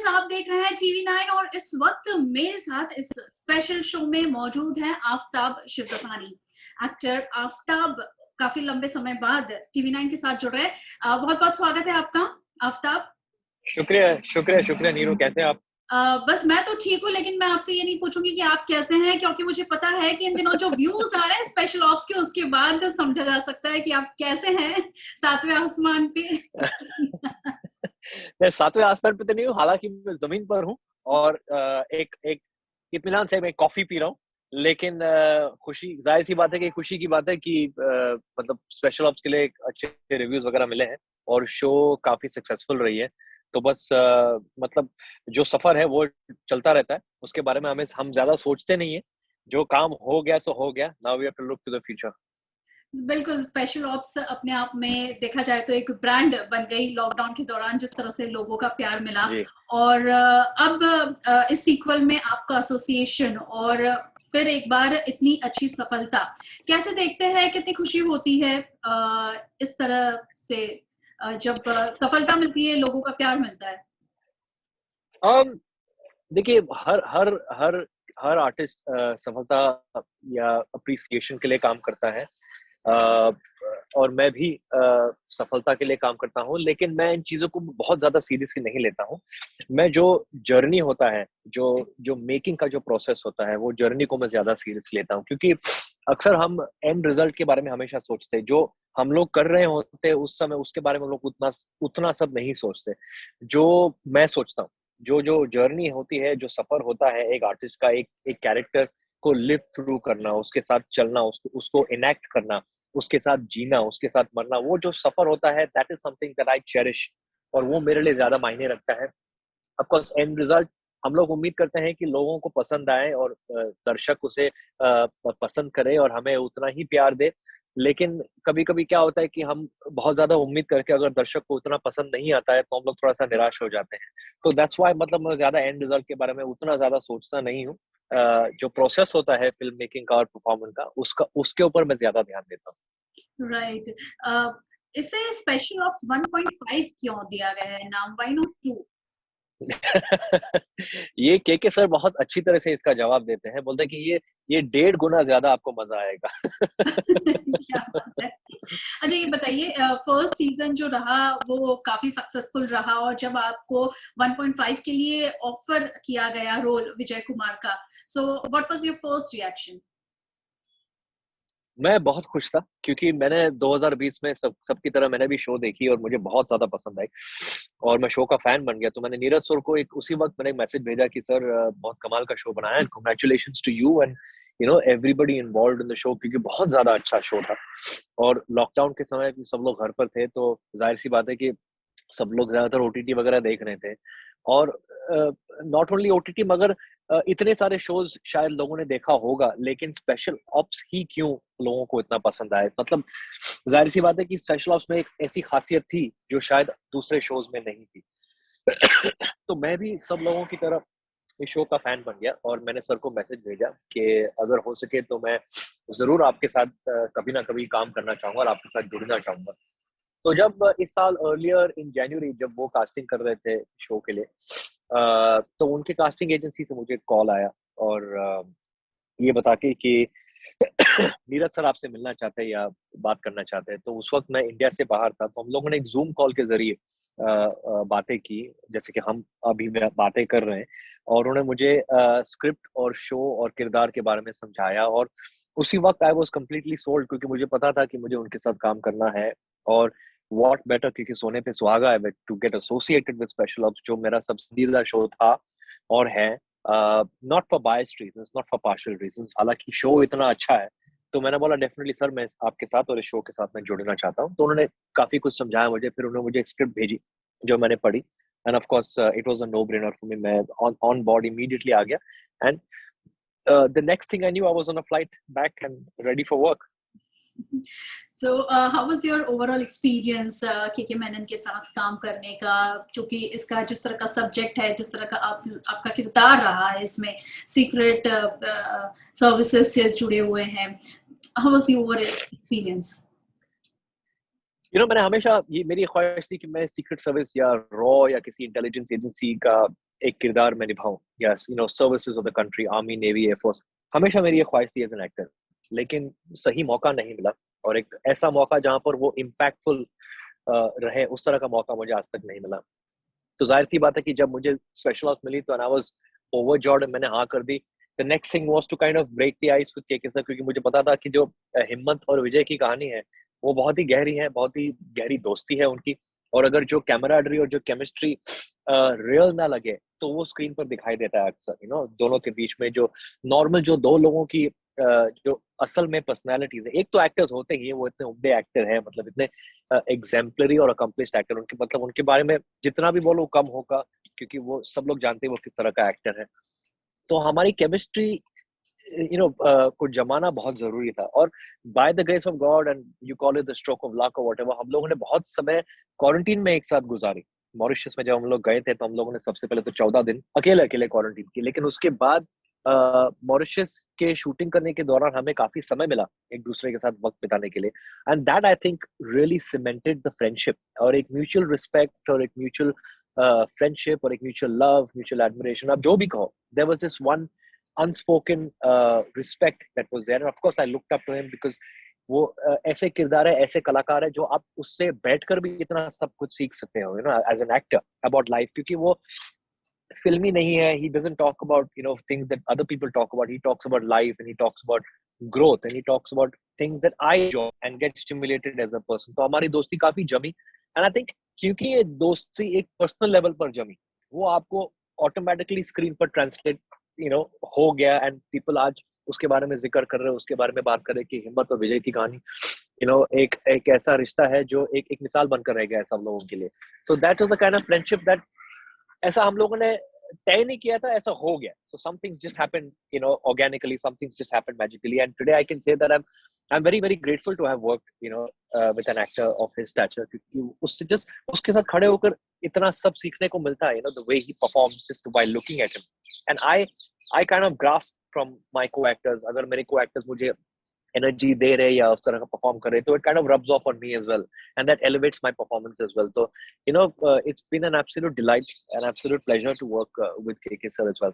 आप देख रहे हैं टीवी 9 और इस वक्त मेरे साथ इस स्पेशल शो में मौजूद हैं आफताब शिवदसानी। एक्टर आफताब काफी लंबे समय बाद टीवी 9 के साथ जुड़ रहे हैं। बहुत बहुत स्वागत है आपका आफताब। शुक्रिया शुक्रिया शुक्रिया नीरू, कैसे हैं आप? बस मैं तो ठीक हूँ, लेकिन मैं आपसे ये नहीं पूछूंगी कि आप कैसे हैं, क्योंकि मुझे पता है कि इन दिनों जो व्यूज आ रहे हैं स्पेशल ऑप्स के, उसके बाद समझा जा सकता है कि आप कैसे हैं सातवें आसमान पे। मैं सातवें आसमान पे तो नहीं हूँ, हालांकि मैं जमीन पर हूँ और एक एक इत्मीनान से मैं कॉफी पी रहा हूँ। लेकिन खुशी, जाहिर सी बात है कि खुशी की बात है कि मतलब स्पेशल ऑप्स के लिए एक अच्छे रिव्यूज वगैरह मिले हैं और शो काफी सक्सेसफुल रही है। तो बस मतलब जो सफर है वो चलता रहता है, उसके बारे में हम ज्यादा सोचते नहीं है। जो काम हो गया सो हो गया। Now we have to look to the future. बिल्कुल, स्पेशल ऑप्स अपने आप में देखा जाए तो एक ब्रांड बन गई लॉकडाउन के दौरान, जिस तरह से लोगों का प्यार मिला। जी। और अब इस सीक्वल में आपका एसोसिएशन और फिर एक बार इतनी अच्छी सफलता कैसे देखते हैं? कितनी खुशी होती है इस तरह से जब सफलता मिलती है, लोगों का प्यार मिलता है। um, देखिए, हर हर हर हर आर्टिस्ट सफलता या अप्रिसिएशन के लिए काम करता है। अ, और मैं भी सफलता के लिए काम करता हूँ, लेकिन मैं इन चीज़ों को बहुत ज़्यादा सीरियसली नहीं लेता हूँ। मैं जो जर्नी होता है, जो जो मेकिंग का जो प्रोसेस होता है, वो जर्नी को मैं ज़्यादा सीरियस लेता हूँ, क्योंकि अक्सर हम एंड रिजल्ट के बारे में हमेशा सोचते हैं। जो हम लोग कर रहे होते हैं उस समय, उसके बारे में हम लोग उतना उतना सब नहीं सोचते। जो मैं सोचता हूँ, जो जो जर्नी होती है, जो सफर होता है एक आर्टिस्ट का, एक एक कैरेक्टर को लिव थ्रू करना, उसके साथ चलना, उसको उसको इनैक्ट करना, उसके साथ जीना, उसके साथ मरना, वो जो सफर होता है, that is something that I cherish. और वो मेरे लिए ज्यादा मायने रखता है। ऑफ कोर्स एंड रिजल्ट हम लोग उम्मीद करते हैं कि लोगों को पसंद आए और दर्शक उसे पसंद करे और हमें उतना ही प्यार दे। लेकिन कभी कभी क्या होता है कि हम बहुत ज्यादा उम्मीद करके अगर दर्शक को उतना पसंद नहीं आता है, तो हम लोग थोड़ा सा निराश हो जाते हैं। तो दैट्स व्हाई मतलब मैं ज्यादा एंड रिजल्ट के बारे में उतना ज्यादा सोचता नहीं हूँ। जो प्रोसेस होता है फिल्म मेकिंग का और परफॉर्मेंस का, उसका उसके ऊपर मैं ज्यादा ध्यान देता राइट। इसे स्पेशल ऑप्स 1.5 क्यों दिया गया है नाम? Why not 2? हूँ। ये के सर बहुत अच्छी तरह से इसका जवाब देते हैं, बोलते हैं कि ये 1.5 गुना ज्यादा आपको मजा क्या बात आएगा। है। अच्छा, ये बताइए, फर्स्ट सीजन जो रहा वो काफी सक्सेसफुल रहा, और जब आपको 1.5 के लिए ऑफर किया गया रोल विजय कुमार का, so what was your first reaction? मैं बहुत खुश था, क्योंकि मैंने 2020 में सबकी तरह मैंने भी शो देखी और मुझे बहुत ज़्यादा पसंद आई और मैं शो का फैन बन गया। तो मैंने नीरज सर को एक उसी वक़्त मैंने एक मैसेज भेजा कि सर, बहुत कमाल का शो बनाया and congratulations to you and everybody involved in the show, क्योंकि बहुत ज़्यादा अच्छा शो था। और लॉकडाउन के समय भी सब लोग घर पर थे, तो ज़ाहिर-सी बात है कि सब लोग ज़्यादातर ओटीटी वगैरह देख रहे थे। और नॉट ओनली ओटीटी, मगर इतने सारे शोज़ शायद लोगों ने देखा होगा, लेकिन स्पेशल ऑप्स ही क्यों लोगों को इतना पसंद आए? मतलब ज़ाहिर-सी बात है कि स्पेशल ऑप्स में एक ऐसी ख़ासियत थी, जो शायद दूसरे शोज़ में नहीं थी। तो मैं भी सब लोगों की तरह इस शो का फैन बन गया और मैंने सर को मैसेज भेजा कि अगर हो सके तो मैं ज़रूर आपके साथ कभी ना कभी काम करना चाहूँगा और आपके साथ जुड़ना चाहूँगा। तो जब इस साल अर्लियर इन जनवरी जब वो कास्टिंग कर रहे थे शो के लिए, तो उनके कास्टिंग एजेंसी से मुझे कॉल आया और ये बता के कि नीरज सर आपसे मिलना चाहते हैं या बात करना चाहते हैं। तो उस वक़्त मैं इंडिया से बाहर था, तो हम लोगों ने एक ज़ूम कॉल के ज़रिए बातें की, जैसे कि हम अभी बातें कर रहे हैं। और उन्होंने मुझे स्क्रिप्ट और शो और किरदार के बारे में समझाया और उसी वक़्त आई वाज़ कंप्लीटली सोल्ड, क्योंकि मुझे पता था कि मुझे उनके साथ काम करना है। और व्हाट बेटर, क्योंकि सोने पे सुहागा है, to get associated with special ops, जो मेरा पसंदीदा शो था और है। Not for biased reasons, not for partial reasons, हालांकि शो इतना अच्छा है। तो मैंने बोला डेफिनेटली सर, मैं आपके साथ और इस शो के साथ मैं जुड़ना चाहता हूँ। तो उन्होंने काफी कुछ समझाया मुझे, फिर उन्होंने मुझे एक स्क्रिप्ट भेजी जो मैंने पढ़ी and of course it was a no brainer for me. मैं ऑन बोर्ड इमीडिएटली आ गया and the next thing I knew, I was on a flight back and ready for work. So how was your overall experience K Menon के साथ काम करने का? क्योंकि इसका जिस तरह का सब्जेक्ट है, जिस तरह का आपका किरदार रहा है इसमें, सीक्रेट सर्विसेज से जुड़े हुए हैं, how was the overall experience? मैंने हमेशा, ये मेरी ख्वाहिश थी कि मैं सीक्रेट सर्विस या रॉ या किसी इंटेलिजेंस एजेंसी का एक किरदार मैं निभाऊं, yes you know services of the country, army, navy, air force, हमेशा मेरी ये ख्वाहिश थी एज एन एक्टर, लेकिन सही मौका नहीं मिला। और एक ऐसा मौका जहां पर वो इम्पैक्टफुल रहे, उस तरह का मौका मुझे आज तक नहीं मिला। तो जाहिर सी बात है कि जब मुझे स्पेशल ऑफ मिली तो आई वाज ओवरजॉयड, मैंने हाँ कर दी। The next thing was to kind of break the ice with KK sir, क्योंकि मुझे पता था कि जो हिम्मत और विजय की कहानी है वो बहुत ही गहरी है, बहुत ही गहरी दोस्ती है उनकी। और अगर जो कैमराडरी और जो केमिस्ट्री रियल ना लगे तो वो स्क्रीन पर दिखाई देता है अक्सर, यू नो दोनों के बीच में जो नॉर्मल जो दो लोगों की जो असल में पर्सनालिटीज है। एक तो एक्टर्स होते ही है, वो इतने उम्दे एक्टर है, मतलब इतने एग्जाम्पलरी और अकम्प्लिश्ड एक्टर, उनके मतलब उनके बारे में जितना भी बोलो कम होगा, क्योंकि वो सब लोग जानते हैं वो किस तरह का एक्टर है। तो हमारी केमिस्ट्री को जमाना बहुत जरूरी था। और by the grace of God and you call it the stroke of luck और व्हाटएवर, हम लोगों ने बहुत समय क्वारंटीन में एक साथ गुजारी। मॉरिशस में जब हम लोग गए थे तो हम लोगों ने सबसे पहले तो 14 दिन अकेले अकेले क्वारंटीन की, लेकिन उसके बाद मॉरिशस के शूटिंग करने के दौरान हमें काफी समय मिला एक दूसरे के साथ वक्त बिताने के लिए। And that I think really cemented the friendship, और एक म्यूचुअल रिस्पेक्ट और एक म्यूचुअल फ्रेंडशिप और एक म्यूचुअल लव, म्यूचुअल एडमिरेशन, आप जो भी कहो, there was this one unspoken respect that was there, and of course I looked up to him because वो ऐसे किरदार है, ऐसे कलाकार है जो आप उससे बैठकर भी इतना सब कुछ सीख सकते हो, you know, as an actor about life, क्योंकि वो फिल्मी नहीं है। He doesn't talk about things that other people talk about. He talks about life and he talks about growth and he talks about things that I enjoy and get stimulated as a person. तो हमारी दोस्ती काफी जमी, and I think क्योंकि ये दोस्ती एक personal level पर जमी, वो आपको ऑटोमेटिकली स्क्रीन पर ट्रांसलेट हो गया, एंड पीपल आज उसके बारे में जिक्र कर रहे हैं, उसके बारे में बात कर रहे हैं कि हिम्मत और विजय की कहानी एक एक ऐसा रिश्ता है जो एक एक मिसाल बनकर रह गया है सब लोगों के लिए। So that was the kind of friendship that ऐसा हम लोगों ने तय नहीं किया था, ऐसा हो गया। So some things just happened organically, some things just happened magically, and today I can say that I am very very grateful to have worked with an actor of his stature, क्योंकि उससे just उसके साथ खड़े होकर इतना सब सीखने को मिलता है, the way he performs just by looking at him. And I kind of grasp from my co-actors, अगर मेरे को-एक्टर्स मुझे एनर्जी दे रहे या उस तरह का परफॉर्म कर रहे, तो it kind of rubs off on me as well, and that elevates my performance as well. तो it's been an absolute delight, an absolute pleasure to work with KK sir as well.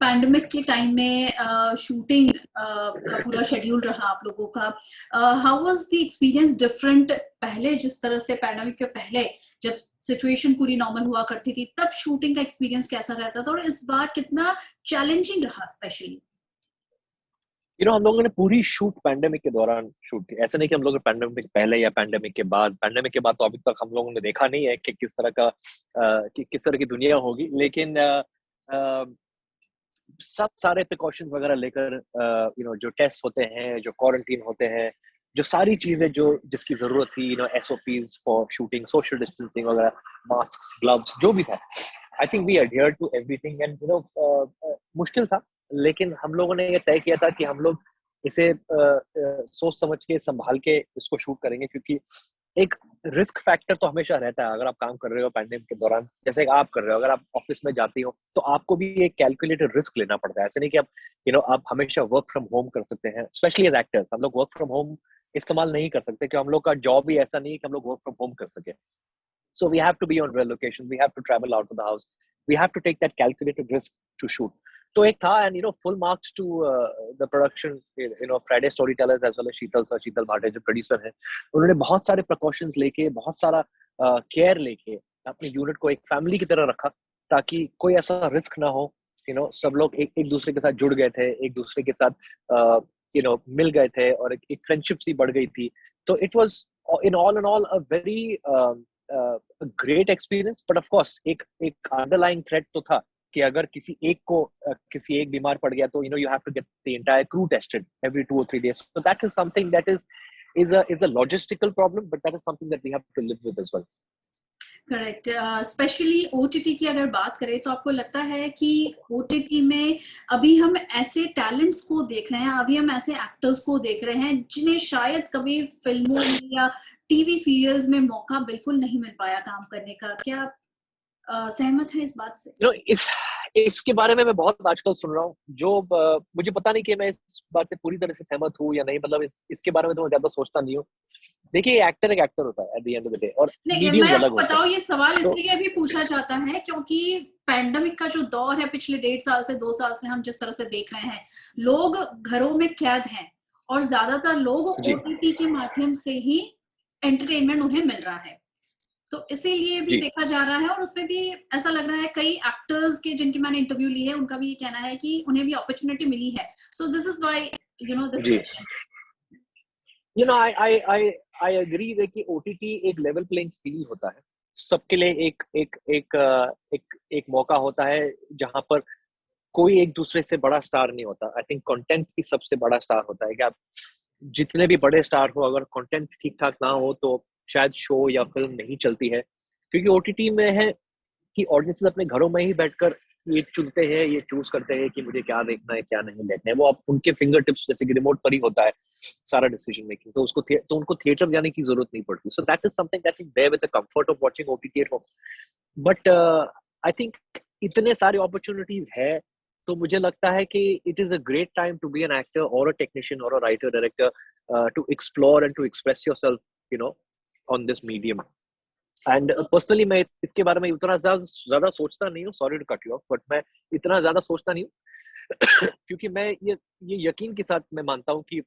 Pandemic के time में shooting का पूरा schedule रहा आप लोगों का, how was the experience different? पहले जिस तरह से पैंडेमिक के पहले जब सिचुएशन पूरी नॉर्मल हुआ करती थी, तब शूटिंग का एक्सपीरियंस कैसा रहता था, और इस बार कितना चैलेंजिंग रहा स्पेशली? हम लोगों ने पूरी शूट पैंडेमिक के दौरान शूट की, ऐसा नहीं कि हम लोग पैंडेमिक पहले या पैंडेमिक के बाद। पैंडेमिक के बाद तो अभी तक हम लोगों ने देखा नहीं है कि किस तरह का कि किस तरह की दुनिया होगी, लेकिन सब सारे प्रिकॉशंस वगैरह लेकर जो टेस्ट होते हैं, जो क्वारंटीन होते हैं, जो सारी चीजें जो जिसकी जरूरत थी, SOPs for shooting, social distancing वगैरह, मास्क, ग्लव्स, जो भी था, I think we adhere to everything. And मुश्किल था, लेकिन हम लोगों ने ये तय किया था कि हम लोग इसे सोच समझ के संभाल के इसको शूट करेंगे, क्योंकि एक रिस्क फैक्टर तो हमेशा रहता है। अगर आप काम कर रहे हो पैंडेमिक के दौरान, जैसे आप कर रहे हो, अगर आप ऑफिस में जाती हो तो आपको भी एक कैलकुलेटेड रिस्क लेना पड़ता है। ऐसे नहीं कि आप आप हमेशा वर्क फ्रॉम होम कर सकते हैं। स्पेशली एज एक्टर्स हम लोग वर्क फ्रॉम होम इस्तेमाल नहीं कर सकते, कि हम लोग का जॉब ही ऐसा नहीं है कि हम लोग वर्क फ्रॉम होम कर सके। So we have to be on real location. We have to travel out of the house. We have to take that calculated risk to shoot. तो एक था, and full marks to the production, Friday Storytellers as well as शीतल भाटे जो producer हैं, उन्होंने बहुत सारे precautions लेके, बहुत सारा केयर लेके अपने यूनिट को एक फैमिली की तरह रखा, ताकि कोई ऐसा रिस्क ना हो। सब लोग एक दूसरे के साथ जुड़ गए थे, एक दूसरे के साथ मिल गए थे, और एक फ्रेंडशिप सी बढ़ गई थी। तो it was in all a very a great experience, but of course एक underlying threat तो था कि अगर किसी एक बीमार पड़ गया तो you have to get the entire crew tested every 2 or 3 days. So that is something that is a logistical problem, but that is something that we have to live with as well. Correct. Specially OTT की अगर बात करें तो आपको लगता है कि OTT में अभी हम ऐसे टैलेंट्स को देख रहे हैं, अभी हम ऐसे एक्टर्स को देख रहे हैं जिन्हें शायद कभी फिल्मों में या टीवी सीरियल्स में मौका बिल्कुल नहीं मिल पाया काम करने का? क्या सहमत है इस बात से? इसके बारे में मैं बहुत आजकल सुन रहा हूँ, जो मुझे पता नहीं कि मैं इस बात से पूरी तरह से सहमत हूँ या नहीं, मतलब इसके बारे में तो मैं ज्यादा सोचता नहीं हूँ। देखिए, एक्टर एक एक्टर होता है at the end of the day, और नहीं, मैं मीडियम्स अलग आपको होते हैं। बताऊँ, ये सवाल तो इसलिए भी पूछा जाता है क्योंकि पैंडेमिक का जो दौर है पिछले 1.5 साल से 2 साल से हम जिस तरह से देख रहे हैं, लोग घरों में कैद हैं और ज्यादातर लोग जी ओटीटी के माध्यम से ही एंटरटेनमेंट उन्हें मिल रहा है। तो इसीलिए भी जी देखा जा रहा है, और उसमें भी ऐसा लग रहा है कई एक्टर्स के जिनकी मैंने इंटरव्यू ली है, उनका भी ये कहना है कि उन्हें भी अपॉर्चुनिटी मिली है। So this is why this जी। Question. You know, I agree with कि ओटीटी एक लेवल प्लेइंग फील्ड होता है सबके लिए, एक मौका होता है जहां पर कोई एक दूसरे से बड़ा स्टार नहीं होता। आई थिंक कंटेंट ही सबसे बड़ा स्टार होता है कि आप जितने भी बड़े स्टार हो, अगर कंटेंट ठीक ठाक ना हो तो शायद शो या फिल्म नहीं चलती है। क्योंकि ओटीटी में है कि ऑडियंसेस अपने घरों में ही बैठकर ये चुनते हैं, ये चूज करते हैं कि मुझे क्या देखना है क्या नहीं देखना है। वो आप उनके फिंगर टिप्स, जैसे कि रिमोट पर ही होता है सारा डिसीजन मेकिंग। तो उनको थिएटर जाने की जरूरत नहीं पड़ती। So that is something I think there with the comfort of watching OTT at home. But I think इतने सारे अपॉर्चुनिटीज है, तो मुझे लगता है कि it is a great time to be an actor और अ टेक्नीशियन और a writer director, to explore and to express yourself, you know, on this medium. And personally मैं इसके बारे में उतना ज्यादा सोचता नहीं हूँ, sorry to cut you off, but मैं इतना ज्यादा सोचता नहीं हूँ क्योंकि मैं ये यकीन के साथ मैं मानता हूँ कि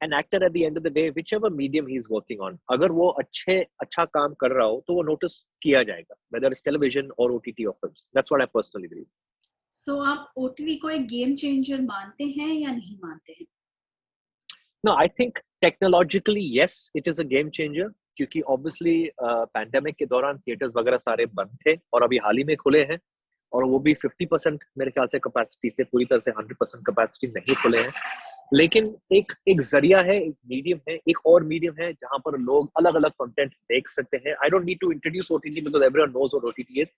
an actor at the end of the day, which ever medium he is working on, अगर वो अच्छा काम कर रहा हो तो वो नोटिस किया जाएगा, whether is television or OTT or films. That's what I personally believe. So आप ओटीटी को एक गेम चेंजर मानते हैं या नहीं मानते हैं? No, I think technologically yes, it is a game changer, क्योंकि ऑब्वियसली पैंडेमिक के दौरान थिएटर्स वगैरह सारे बंद थे और अभी हाल ही में खुले हैं, और वो भी 50% मेरे ख्याल से कैपेसिटी से, पूरी तरह से 100% कैपेसिटी नहीं खुले हैं। लेकिन एक एक जरिया है, एक मीडियम है, एक और मीडियम है जहां पर लोग अलग अलग कंटेंट देख सकते हैं। I don't need to introduce OTT because everyone knows what OTT is,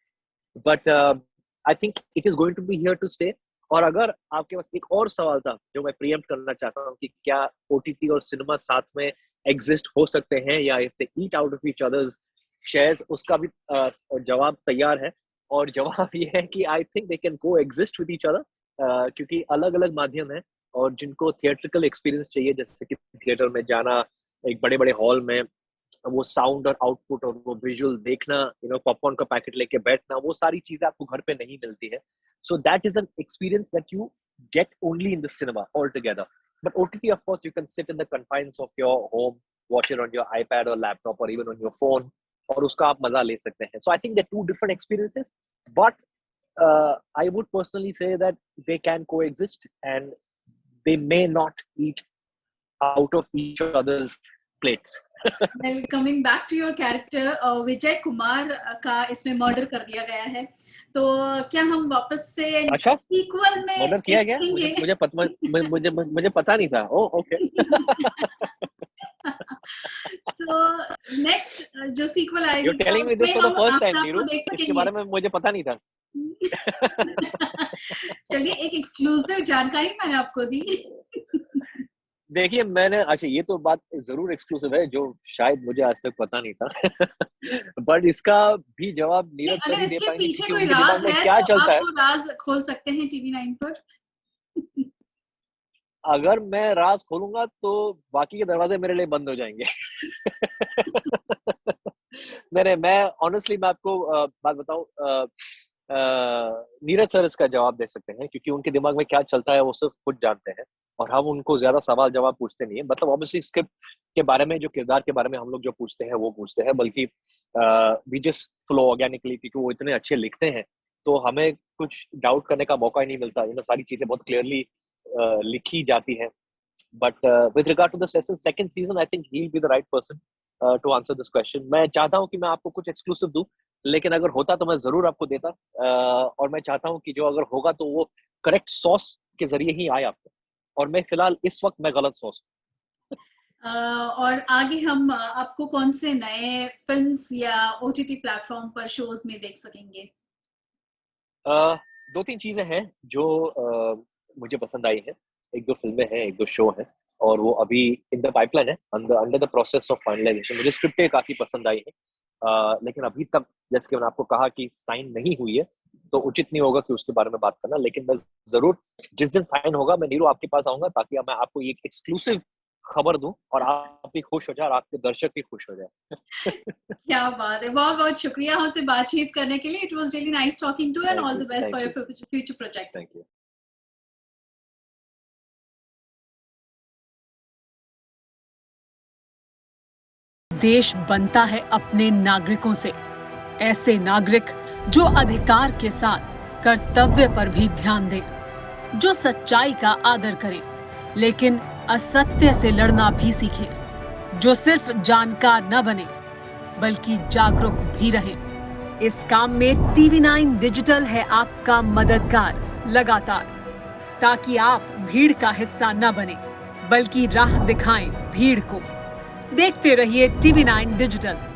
but I think it is going to be here to stay. और अगर आपके पास एक और सवाल था जो मैं प्रीएम्प्ट करना चाहता हूँ कि क्या ओटीटी और सिनेमा साथ में एग्जिस्ट हो सकते हैं या if they eat out of each others shares, उसका भी जवाब तैयार है। और जवाब ये है कि आई थिंक दे कैन को एग्जिस्ट विद ईच अदर, क्योंकि अलग अलग माध्यम है। और जिनको थिएट्रिकल एक्सपीरियंस चाहिए, जैसे कि थिएटर में जाना, एक बड़े बड़े हॉल में वो साउंड और आउटपुट और वो विजुअल देखना, पॉपकॉर्न का पैकेट लेके बैठना, वो सारी चीजें आपको घर पे नहीं मिलती है। So that is an experience that you get only in the cinema all together. But OTT of course you can sit in the confines of your home, watch it on your iPad or laptop or even on your phone, और उसका आप मजा ले सकते हैं। So I think they two different experiences, but I would personally say that they can coexist and they may not eat out of each other's plates. Well, coming back to your character, Vijay Kumar का इसमें murder कर दिया गया है, तो क्या हम वापस से अच्छा, सीक्वल में मर्डर किया देख गया? मुझे सकेंगे? मुझे पत, मुझे पता नहीं था। ओ ओके। सो नेक्स्ट जो सीक्वल यू आएगी, क्या टेलिंग मी दिस उसमें फॉर द हम फर्स्ट टाइम अपने आप को नीरू, देख इसके सकेंगे? बारे में मुझे पता नहीं था। चलिए, एक एक्सक्लूसिव जानकारी मैंने आपको दी। देखिए, मैंने, अच्छा, ये तो बात जरूर एक्सक्लूसिव है जो शायद मुझे आज तक पता नहीं था। बट इसका भी जवाब नहीं, नीरज सर अगर ही दे इसके पाएंगे, पीछे क्योंकि कोई उनके राज दिमाग में है क्या तो चलता आप है। वो राज खोल सकते हैं टीवी9 पर। अगर मैं राज खोलूंगा तो बाकी के दरवाजे मेरे लिए बंद हो जाएंगे। नहीं, मैं ऑनेस्टली, मैं आपको बात बताऊं, नीरज सर इसका जवाब दे सकते हैं, क्योंकि उनके दिमाग में क्या चलता है वो सिर्फ खुद जानते हैं, और हम उनको ज्यादा सवाल जवाब पूछते नहीं है। मतलब ऑब्वियसली स्क्रिप्ट के बारे में, जो किरदार के बारे में हम लोग जो पूछते हैं वो पूछते हैं, बल्कि वी जस्ट फ्लो ऑर्गेनिकली, क्योंकि वो इतने अच्छे लिखते हैं, तो हमें कुछ डाउट करने का मौका ही नहीं मिलता। सारी चीजें बहुत क्लियरली लिखी जाती है। But with regard to the second season, I think he'll be the right person to answer this question. मैं चाहता हूँ कि मैं आपको कुछ एक्सक्लूसिव दूं, लेकिन अगर होता तो मैं जरूर आपको देता। और मैं चाहता हूँ कि जो अगर होगा तो वो करेक्ट सॉस के जरिए ही आए आपको, और मैं फिलहाल इस वक्त मैं गलत सॉस। और आगे हम आपको कौन से नए फिल्म्स या ओटीटी प्लेटफॉर्म पर शोज में देख सकेंगे? दो तीन चीजें हैं जो मुझे पसंद आई हैं। एक दो फिल्में हैं, एक दो शो हैं, और वो अभी इन द पाइपलाइन है, under the process of finalisation. मुझे स्क्रिप्टें काफी पसंद आई हैं। लेकिन अभी तक जैसे कि मैंने आपको कहा कि साइन नहीं हुई है, तो उचित नहीं होगा कि उसके बारे में बात करना। लेकिन मैं ज़रूर जिस दिन साइन होगा मैं नीरू आपके पास आऊँगा ताकि मैं आपको ये एक एक्सक्लूसिव खबर दूँ और आप भी खुश हो जाएँ और आपके दर्शक भी खुश हो जाएँ। क्या बात है! बहुत-बहुत शुक्रिया हमसे बातचीत करने के लिए। It was really nice talking to you and all the best thank for you, your future projects. Thank you. देश बनता है अपने नागरिकों से, ऐसे नागरिक जो अधिकार के साथ कर्तव्य पर भी ध्यान दें, जो सच्चाई का आदर करें, लेकिन असत्य से लड़ना भी सीखें, जो सिर्फ जानकार न बने, बल्कि जागरूक भी रहें। इस काम में TV9 डिजिटल है आपका मददगार लगातार, ताकि आप भीड़ का हिस्सा न बने, बल्कि राह दिखाएं भीड़ को। देखते रहिए TV9 डिजिटल।